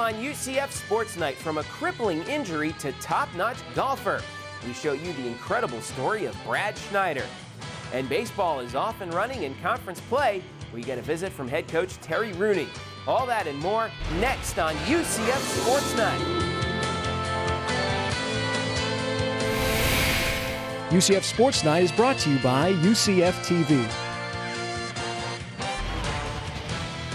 on UCF Sports Night, from a crippling injury to top-notch golfer, we show you the incredible story of Brad Schneider. And baseball is off and running in conference play. We get a visit from head coach Terry Rooney. All that and more next on UCF Sports Night. UCF Sports Night is brought to you by UCF TV.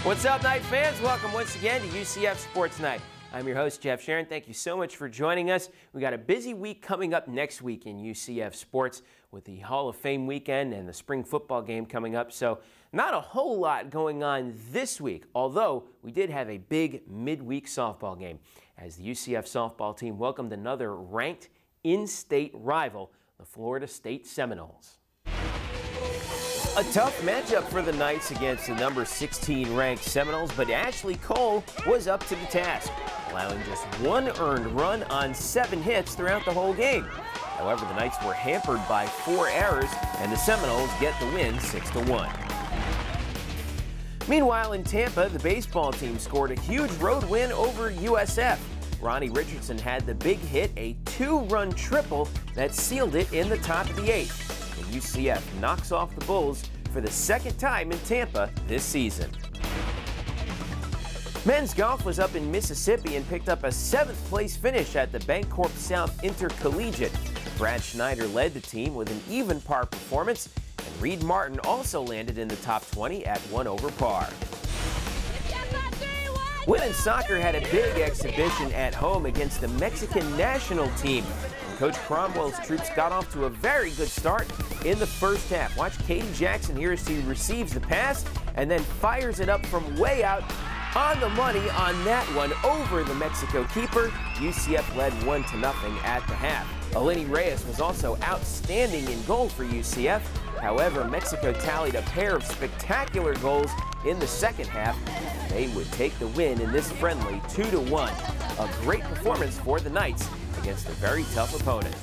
What's up, Night fans? Welcome once again to UCF Sports Night. I'm your host, Jeff Sharon. Thank you so much for joining us. We got a busy week coming up next week in UCF Sports with the Hall of Fame weekend and the spring football game coming up. So not a whole lot going on this week, although we did have a big midweek softball game as the UCF softball team welcomed another ranked in-state rival, the Florida State Seminoles. A tough matchup for the Knights against the number 16 ranked Seminoles, but Ashley Cole was up to the task, allowing just one earned run on 7 hits throughout the whole game. However, the Knights were hampered by 4 errors, and the Seminoles get the win 6-1. Meanwhile, in Tampa, the baseball team scored a huge road win over USF. Ronnie Richardson had the big hit, a 2-run triple that sealed it in the top of the 8th. And UCF knocks off the Bulls for the 2nd time in Tampa this season. Men's golf was up in Mississippi and picked up a 7th place finish at the Bancorp South Intercollegiate. Brad Schneider led the team with an even par performance, and Reed Martin also landed in the top 20 at 1 over par. Women's soccer had a big exhibition at home against the Mexican national team. And Coach Cromwell's troops got off to a very good start in the first half. Watch Katie Jackson here as she receives the pass and then fires it up from way out on the money on that one over the Mexico keeper. UCF led 1-0 at the half. Eleni Reyes was also outstanding in goal for UCF. However, Mexico tallied a pair of spectacular goals in the second half. They would take the win in this friendly 2-1. A great performance for the Knights against a very tough opponent.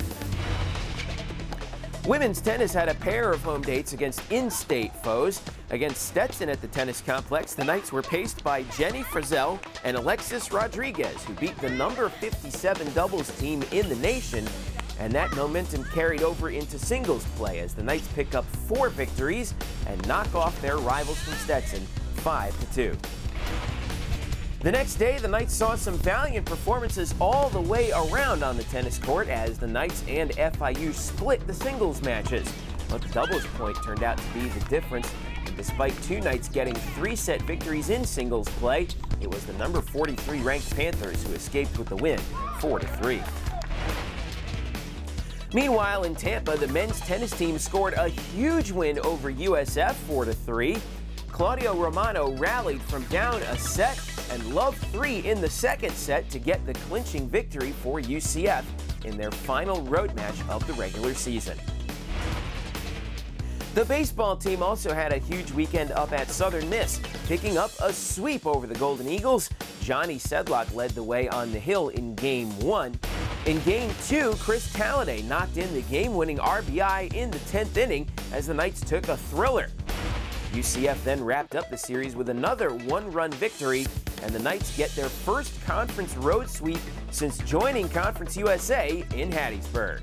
Women's tennis had a pair of home dates against in-state foes. Against Stetson at the tennis complex, the Knights were paced by Jenny Frizzell and Alexis Rodriguez, who beat the number 57 doubles team in the nation. And that momentum carried over into singles play as the Knights pick up 4 victories and knock off their rivals from Stetson 5-2. The next day, the Knights saw some valiant performances all the way around on the tennis court as the Knights and FIU split the singles matches. But the doubles point turned out to be the difference. And despite 2 Knights getting 3-set victories in singles play, it was the number 43 ranked Panthers who escaped with the win 4-3. Meanwhile, in Tampa, the men's tennis team scored a huge win over USF 4-3. Claudio Romano rallied from down a set and loved 3 in the second set to get the clinching victory for UCF in their final road match of the regular season. The baseball team also had a huge weekend up at Southern Miss, picking up a sweep over the Golden Eagles. Johnny Sedlock led the way on the hill in Game 1. In Game 2, Chris Talladay knocked in the game-winning RBI in the 10th inning as the Knights took a thriller. UCF then wrapped up the series with another 1-run victory, and the Knights get their first conference road sweep since joining Conference USA in Hattiesburg.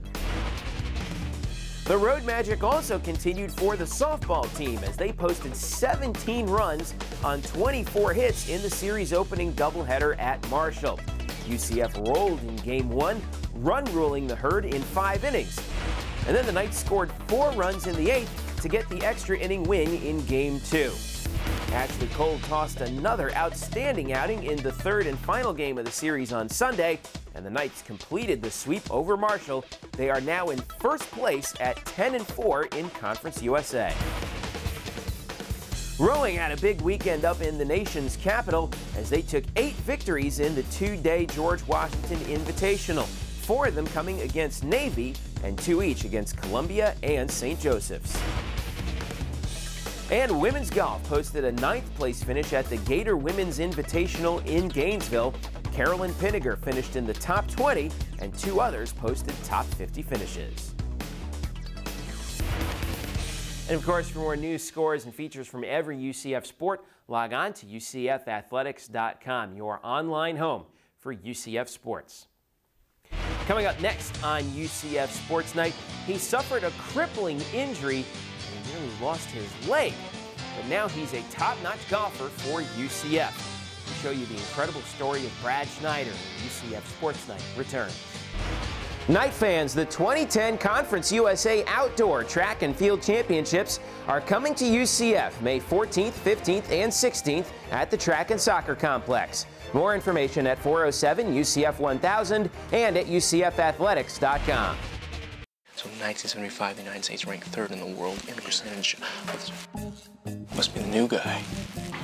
The road magic also continued for the softball team as they posted 17 runs on 24 hits in the series opening doubleheader at Marshall. UCF rolled in Game 1, run-ruling the Herd in 5 innings. And then the Knights scored 4 runs in the 8th to get the extra inning win in Game 2. Ashley Cole tossed another outstanding outing in the 3rd and final game of the series on Sunday, and the Knights completed the sweep over Marshall. They are now in first place at 10-4 in Conference USA. Rowing had a big weekend up in the nation's capital as they took 8 victories in the 2-day George Washington Invitational, 4 of them coming against Navy and 2 each against Columbia and St. Joseph's. And women's golf posted a 9th place finish at the Gator Women's Invitational in Gainesville. Carolyn Pinniger finished in the top 20 and 2 others posted top 50 finishes. And of course, for more news, scores, and features from every UCF sport, log on to UCFathletics.com, your online home for UCF Sports. Coming up next on UCF Sports Night, he suffered a crippling injury and he nearly lost his leg. But now he's a top-notch golfer for UCF. We'll show you the incredible story of Brad Schneider when UCF Sports Night returns. Night fans, the 2010 Conference USA Outdoor Track and Field Championships are coming to UCF May 14th, 15th, and 16th at the Track and Soccer Complex. More information at 407 UCF 1000 and at UCFathletics.com. So in 1975, the United States ranked 3rd in the world in percentage of... Must be the new guy.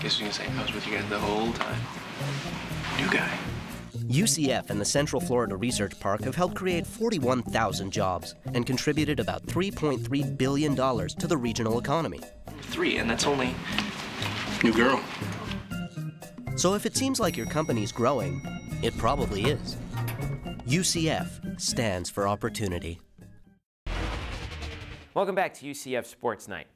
Guess you can say I was with you guys the whole time. New guy. UCF and the Central Florida Research Park have helped create 41,000 jobs and contributed about $3.3 billion to the regional economy. 3, and that's only... New girl. So if it seems like your company's growing, it probably is. UCF stands for opportunity. Welcome back to UCF Sports Night.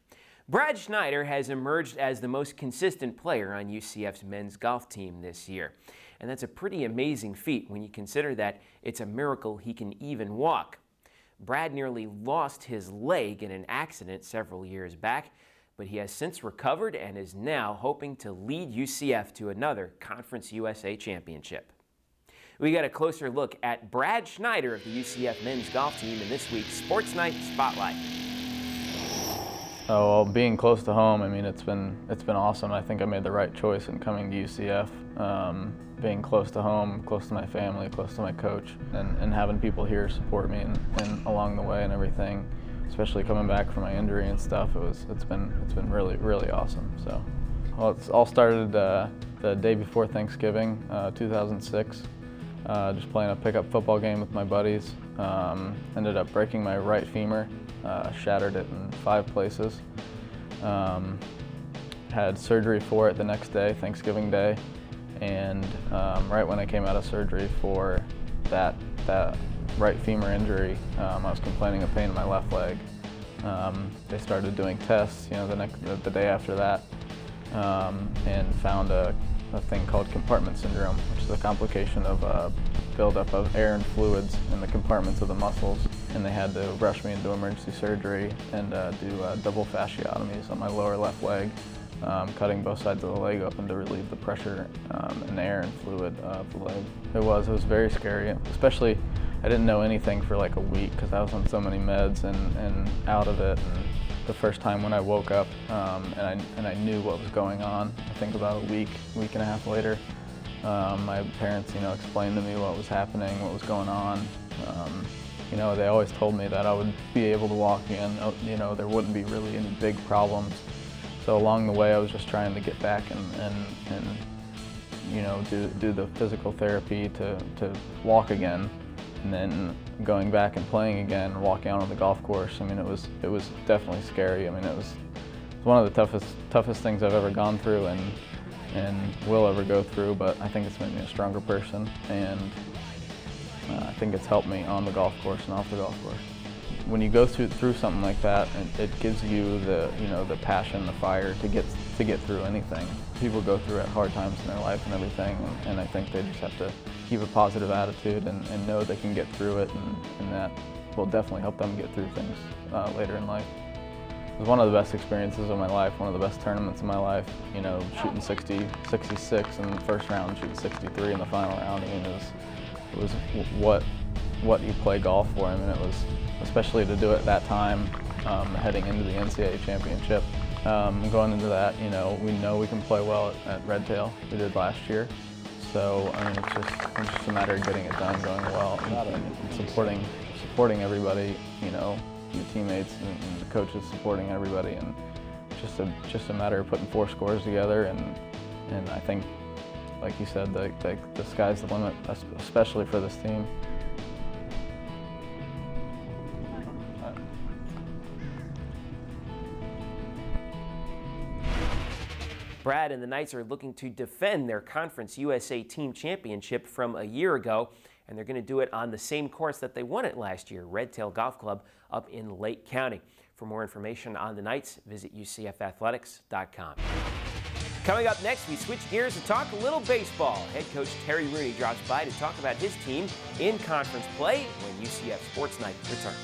Brad Schneider has emerged as the most consistent player on UCF's men's golf team this year. And that's a pretty amazing feat when you consider that it's a miracle he can even walk. Brad nearly lost his leg in an accident several years back, but he has since recovered and is now hoping to lead UCF to another Conference USA championship. We got a closer look at Brad Schneider of the UCF men's golf team in this week's Sports Night Spotlight. Oh, well, being close to home, I mean, it's been awesome. I think I made the right choice in coming to UCF. Being close to home, close to my family, close to my coach, and having people here support me and along the way and everything, especially coming back from my injury and stuff. It's been really awesome. So, well, it's all started the day before Thanksgiving, 2006. Just playing a pickup football game with my buddies. Ended up breaking my right femur, shattered it in 5 places. Had surgery for it the next day, Thanksgiving Day, and right when I came out of surgery for that right femur injury, I was complaining of pain in my left leg. They started doing tests, the day after that, and found a thing called compartment syndrome, which is a complication of buildup of air and fluids in the compartments of the muscles. And they had to rush me into emergency surgery and do double fasciotomies on my lower left leg, cutting both sides of the leg open to relieve the pressure and air and fluid of the leg. It was very scary, especially I didn't know anything for like a week because I was on so many meds and out of it. And the first time when I woke up and I knew what was going on, I think about a week and a half later, my parents, explained to me what was happening, what was going on. They always told me that I would be able to walk again, there wouldn't be really any big problems. So along the way I was just trying to get back and do the physical therapy to walk again. And then going back and playing again, walking out on the golf course, I mean, it was definitely scary. I mean, it was one of the toughest things I've ever gone through and will ever go through, but I think it's made me a stronger person, and I think it's helped me on the golf course and off the golf course. When you go through something like that, it gives you the passion, the fire to get through anything. People go through hard times in their life and everything, and I think they just have to keep a positive attitude and know they can get through it, and that will definitely help them get through things later in life. It was one of the best experiences of my life, one of the best tournaments of my life. Shooting 66 in the first round, shooting 63 in the final round. I mean, it was what you play golf for. I mean, it was, especially to do it that time, heading into the NCAA championship. Going into that, we know we can play well at Redtail. We did last year. So I mean, it's just a matter of getting it done, going well, and supporting everybody. Your teammates and the coaches supporting everybody, and just a matter of putting 4 scores together. And I think, like you said, the sky's the limit, especially for this team. Brad and the Knights are looking to defend their Conference USA Team Championship from a year ago, and they're going to do it on the same course that they won it last year, Redtail Golf Club up in Lake County. For more information on the Knights, visit UCFathletics.com. Coming up next, we switch gears to talk a little baseball. Head coach Terry Rooney drops by to talk about his team in conference play when UCF Sports Night returns.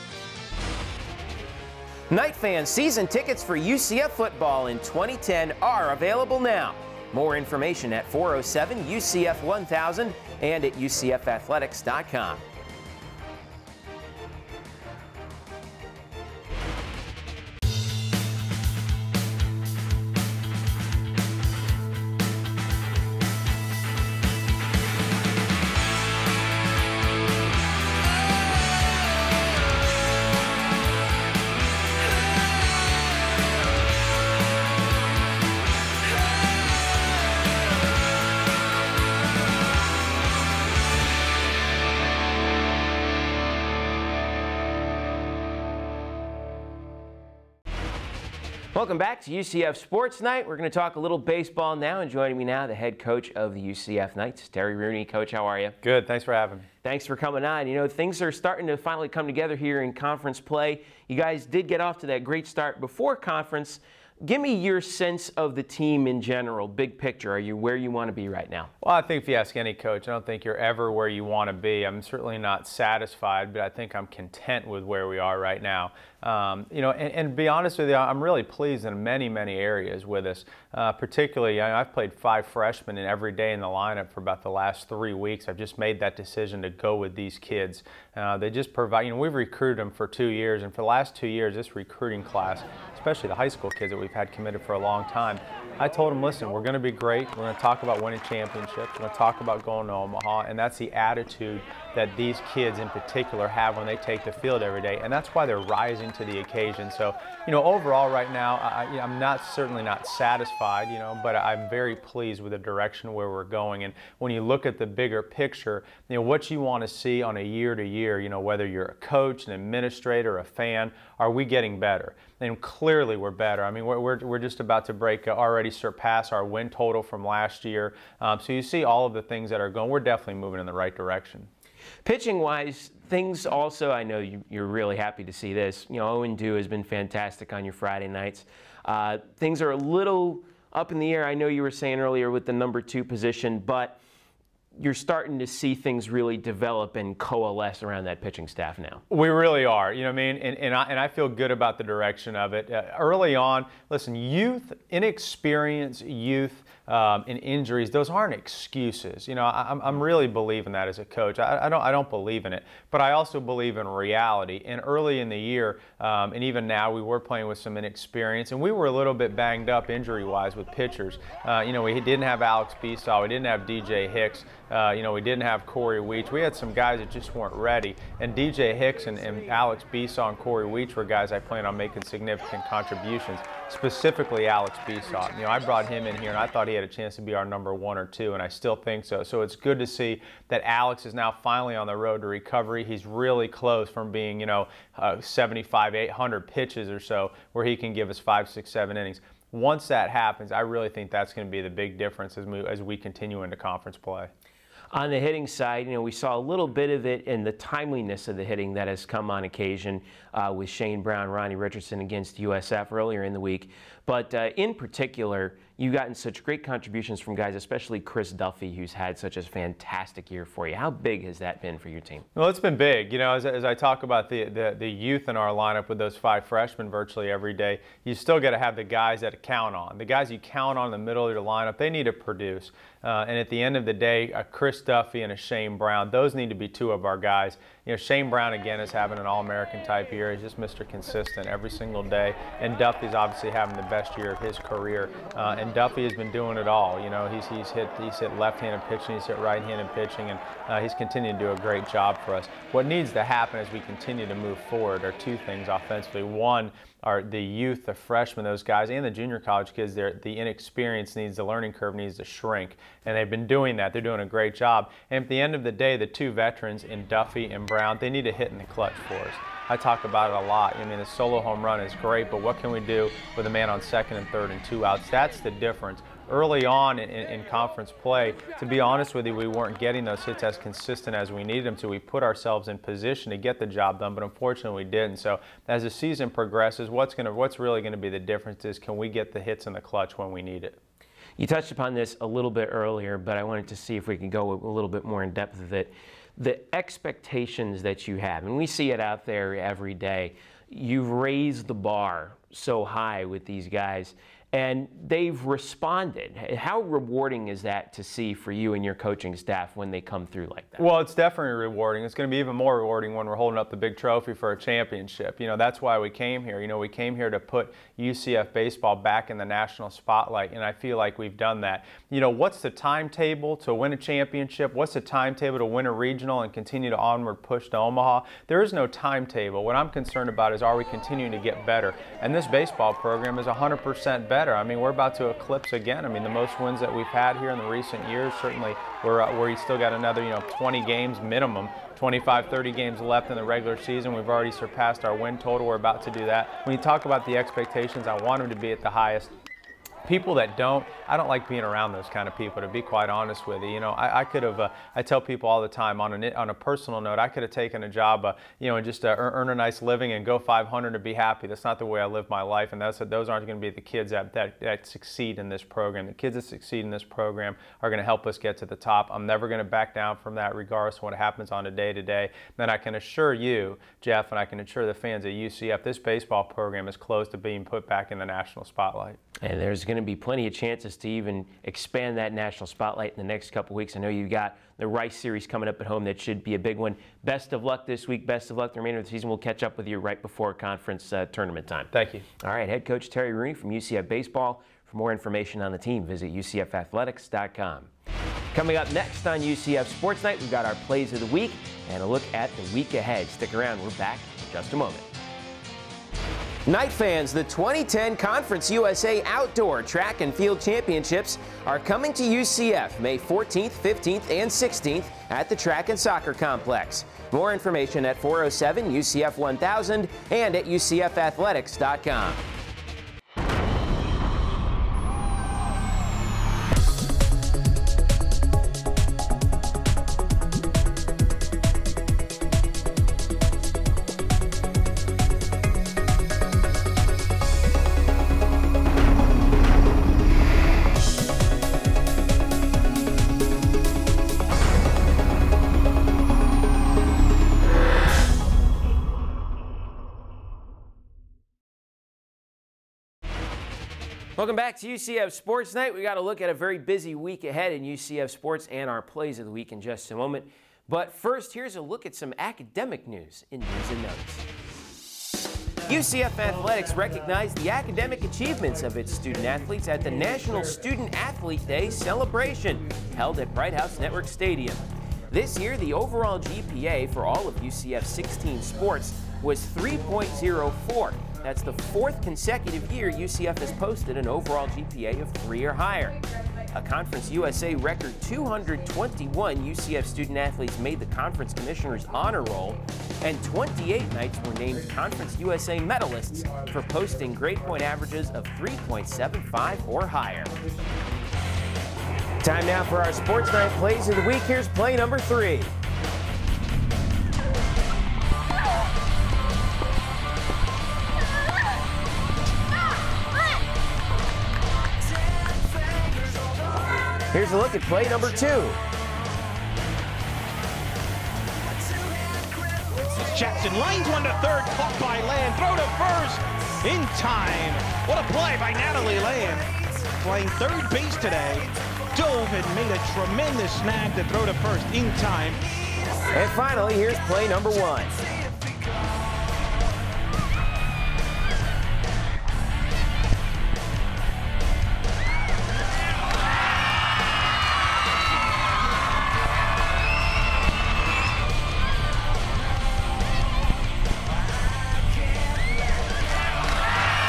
Night fans, season tickets for UCF football in 2010 are available now. More information at 407 UCF 1000 and at UCFathletics.com. Welcome back to UCF Sports Night. We're going to talk a little baseball now, and joining me now, the head coach of the UCF Knights, Terry Rooney. Coach, how are you? Good. Thanks for having me. Thanks for coming on. You know, things are starting to finally come together here in conference play. You guys did get off to that great start before conference. Give me your sense of the team in general, big picture. Are you where you want to be right now? Well, I think if you ask any coach, I don't think you're ever where you want to be. I'm certainly not satisfied, but I think I'm content with where we are right now. You know, and to be honest with you, I'm really pleased in many, many areas with us. Particularly, I've played 5 freshmen in every day in the lineup for about the last 3 weeks. I've just made that decision to go with these kids. They just provide, you know, we've recruited them for 2 years, and for the last 2 years, this recruiting class, especially the high school kids that we've had committed for a long time, I told them, listen, we're going to be great. We're going to talk about winning championships. We're going to talk about going to Omaha, and that's the attitude that these kids in particular have when they take the field every day, and that's why they're rising to the occasion. So, you know, overall right now, I'm certainly not satisfied, you know, but I'm very pleased with the direction where we're going. And when you look at the bigger picture, you know, what you want to see on a year-to-year, you know, whether you're a coach, an administrator, a fan, are we getting better? And clearly we're better. I mean, we're just about to already surpass our win total from last year. So you see all of the things that are going. We're definitely moving in the right direction. Pitching-wise, things also, I know you're really happy to see this. You know, Owen Dew has been fantastic on your Friday nights. Things are a little up in the air. I know you were saying earlier with the #2 position, but you're starting to see things really develop and coalesce around that pitching staff now. We really are, you know what I mean? And I feel good about the direction of it. Early on, listen, youth, inexperienced youth, and injuries, those aren't excuses. You know, I'm really believing that as a coach. I don't believe in it, but I also believe in reality. And early in the year, and even now, we were playing with some inexperience, and we were a little bit banged up injury-wise with pitchers. You know, we didn't have Alex Besaw, we didn't have DJ Hicks, you know, we didn't have Corey Weech. We had some guys that just weren't ready. And DJ Hicks and Alex Besaw and Corey Weech were guys I plan on making significant contributions, specifically Alex Besaw. You know, I brought him in here, and I thought he had a chance to be our #1 or 2, and I still think so. So it's good to see that Alex is now finally on the road to recovery. He's really close from being, you know, 75, 800 pitches or so, where he can give us 5, 6, 7 innings. Once that happens, I really think that's going to be the big difference as we continue into conference play. On the hitting side, you know, we saw a little bit of it in the timeliness of the hitting that has come on occasion with Shane Brown, Ronnie Richardson against USF earlier in the week. But in particular, you've gotten such great contributions from guys, especially Chris Duffy, who's had such a fantastic year for you. How big has that been for your team? Well, it's been big. You know, as I talk about the youth in our lineup with those 5 freshmen virtually every day, you still got to have the guys that count on. The guys you count on in the middle of your lineup, they need to produce. And at the end of the day, a Chris Duffy and a Shane Brown, those need to be 2 of our guys. You know, Shane Brown, again, is having an All-American type year. He's just Mr. Consistent every single day. And Duffy's obviously having the best year of his career. And Duffy has been doing it all. You know, he's hit left-handed pitching, he's hit right-handed pitching, and he's continuing to do a great job for us. What needs to happen as we continue to move forward are 2 things offensively. One, are the youth, the freshmen, those guys, and the junior college kids, the inexperience needs, the learning curve needs to shrink. And they've been doing that. They're doing a great job. And at the end of the day, the 2 veterans in Duffy and Brown, they need to hit in the clutch for us. I talk about it a lot. I mean, the solo home run is great, but what can we do with a man on 2nd and 3rd and 2 outs? That's the difference. Early on in conference play, to be honest with you, we weren't getting those hits as consistent as we needed them to. We put ourselves in position to get the job done, but unfortunately we didn't. So as the season progresses, what's really going to be the difference is, can we get the hits in the clutch when we need it? You touched upon this a little bit earlier, but I wanted to see if we can go a little bit more in depth with it. The expectations that you have, and we see it out there every day, you've raised the bar so high with these guys, and they've responded. How rewarding is that to see for you and your coaching staff when they come through like that? Well, it's definitely rewarding. It's going to be even more rewarding when we're holding up the big trophy for a championship. You know, that's why we came here. You know, we came here to put UCF baseball back in the national spotlight, and I feel like we've done that. You know, what's the timetable to win a championship? What's the timetable to win a regional and continue to onward push to Omaha? There is no timetable. What I'm concerned about is, are we continuing to get better? And this baseball program is 100% better. I mean, we're about to eclipse again. I mean, the most wins that we've had here in the recent years, certainly we're still got another, 20 games minimum, 25, 30 games left in the regular season. We've already surpassed our win total. We're about to do that. When you talk about the expectations, I want them to be at the highest. People that don't, I don't like being around those kind of people, to be quite honest with you. You know, I could have, I tell people all the time, on a personal note, I could have taken a job, and just earn a nice living and go 500 and be happy. That's not the way I live my life, and those aren't going to be the kids that succeed in this program. The kids that succeed in this program are going to help us get to the top. I'm never going to back down from that, regardless of what happens on a day-to-day. Then I can assure you, Jeff, and I can assure the fans at UCF, this baseball program is close to being put back in the national spotlight. And there's going to be plenty of chances to even expand that national spotlight in the next couple weeks. I know you've got the Rice Series coming up at home. That should be a big one. Best of luck this week. Best of luck the remainder of the season. We'll catch up with you right before conference tournament time. Thank you. All right, head coach Terry Rooney from UCF Baseball. For more information on the team, visit UCFathletics.com. Coming up next on UCF Sports Night, we've got our plays of the week and a look at the week ahead. Stick around. We're back in just a moment. Night fans, the 2010 Conference USA Outdoor Track and Field Championships are coming to UCF May 14th, 15th, and 16th at the Track and Soccer Complex. More information at 407 UCF 1000 and at UCFathletics.com. Welcome back to UCF Sports Night. We got to look at a very busy week ahead in UCF Sports and our plays of the week in just a moment. But first, here's a look at some academic news in News and Notes. UCF Athletics recognized the academic achievements of its student athletes at the National Student Athlete Day celebration held at Bright House Network Stadium. This year, the overall GPA for all of UCF's 16 sports was 3.04. That's the fourth consecutive year UCF has posted an overall GPA of 3 or higher. A Conference USA record 221 UCF student athletes made the Conference Commissioner's Honor Roll, and 28 Knights were named Conference USA medalists for posting grade point averages of 3.75 or higher. Time now for our Sports Night plays of the week. Here's play number 3. Here's a look at play number 2. Jackson lines one to third, caught by Land, throw to first, in time. What a play by Natalie Land. Playing third base today, dove and made a tremendous snag to throw to first in time. And finally, here's play number 1.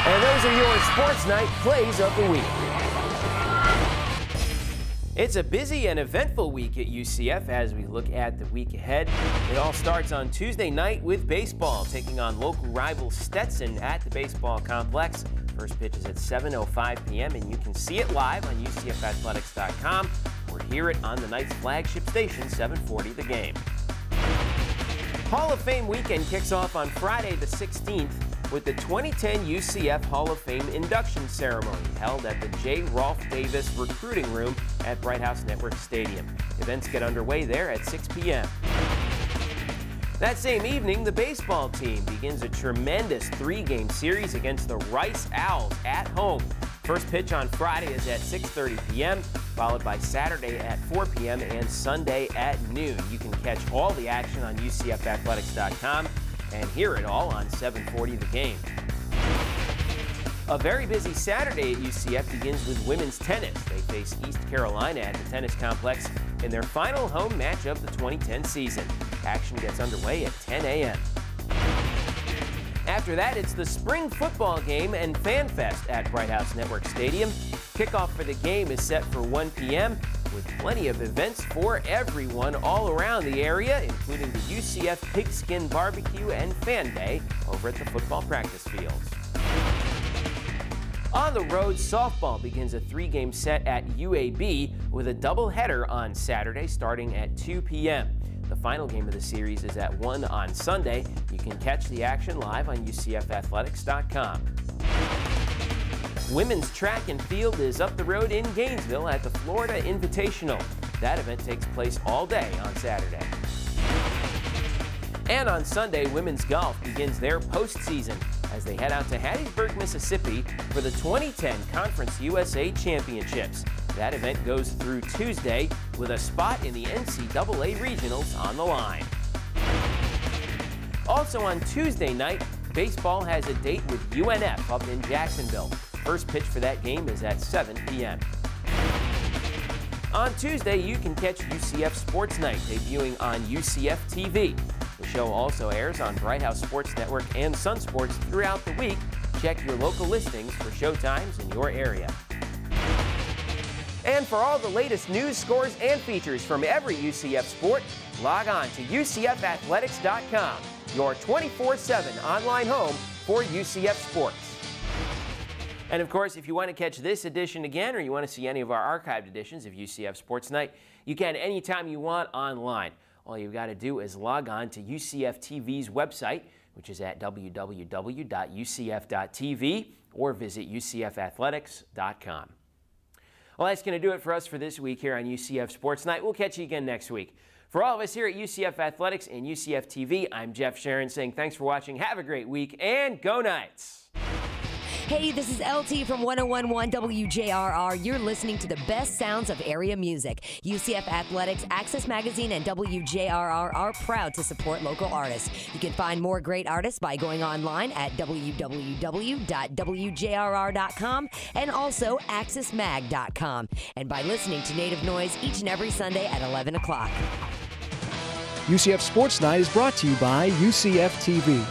And those are your Sports Night plays of the week. It's a busy and eventful week at UCF as we look at the week ahead. It all starts on Tuesday night with baseball, taking on local rival Stetson at the baseball complex. First pitch is at 7:05 p.m. and you can see it live on UCFathletics.com or hear it on the Knights flagship station, 740 The Game. Hall of Fame weekend kicks off on Friday the 16th with the 2010 UCF Hall of Fame induction ceremony held at the J. Rolfe Davis Recruiting Room at Bright House Network Stadium. Events get underway there at 6 p.m. That same evening, the baseball team begins a tremendous 3-game series against the Rice Owls at home. First pitch on Friday is at 6:30 p.m., followed by Saturday at 4 p.m. and Sunday at noon. You can catch all the action on UCFathletics.com and hear it all on 740 The Game. A very busy Saturday at UCF begins with women's tennis. They face East Carolina at the tennis complex in their final home match of the 2010 season. Action gets underway at 10 a.m. After that, it's the spring football game and Fan Fest at Bright House Network Stadium. Kickoff for the game is set for 1 p.m. with plenty of events for everyone all around the area, including the UCF Pigskin Barbecue and Fan Day over at the football practice fields. On the road, softball begins a 3-game set at UAB with a doubleheader on Saturday starting at 2 p.m. The final game of the series is at 1 on Sunday. You can catch the action live on UCFathletics.com. Women's track and field is up the road in Gainesville at the Florida Invitational. That event takes place all day on Saturday. And on Sunday, women's golf begins their postseason as they head out to Hattiesburg, Mississippi for the 2010 Conference USA Championships. That event goes through Tuesday with a spot in the NCAA Regionals on the line. Also on Tuesday night, baseball has a date with UNF up in Jacksonville. First pitch for that game is at 7 p.m. On Tuesday, you can catch UCF Sports Night debuting on UCF TV. The show also airs on Bright House Sports Network and Sun Sports throughout the week. Check your local listings for showtimes in your area. And for all the latest news, scores, and features from every UCF sport, log on to UCFathletics.com, your 24/7 online home for UCF sports. And of course, if you want to catch this edition again or you want to see any of our archived editions of UCF Sports Night, you can anytime you want online. All you've got to do is log on to UCF TV's website, which is at www.ucf.tv, or visit UCFathletics.com. Well, that's going to do it for us for this week here on UCF Sports Night. We'll catch you again next week. For all of us here at UCF Athletics and UCF TV, I'm Jeff Sharon saying thanks for watching. Have a great week, and go Knights! Hey, this is LT from 101.1 WJRR. You're listening to the best sounds of area music. UCF Athletics, Access Magazine, and WJRR are proud to support local artists. You can find more great artists by going online at www.wjrr.com and also accessmag.com, and by listening to Native Noise each and every Sunday at 11 o'clock. UCF Sports Night is brought to you by UCF TV.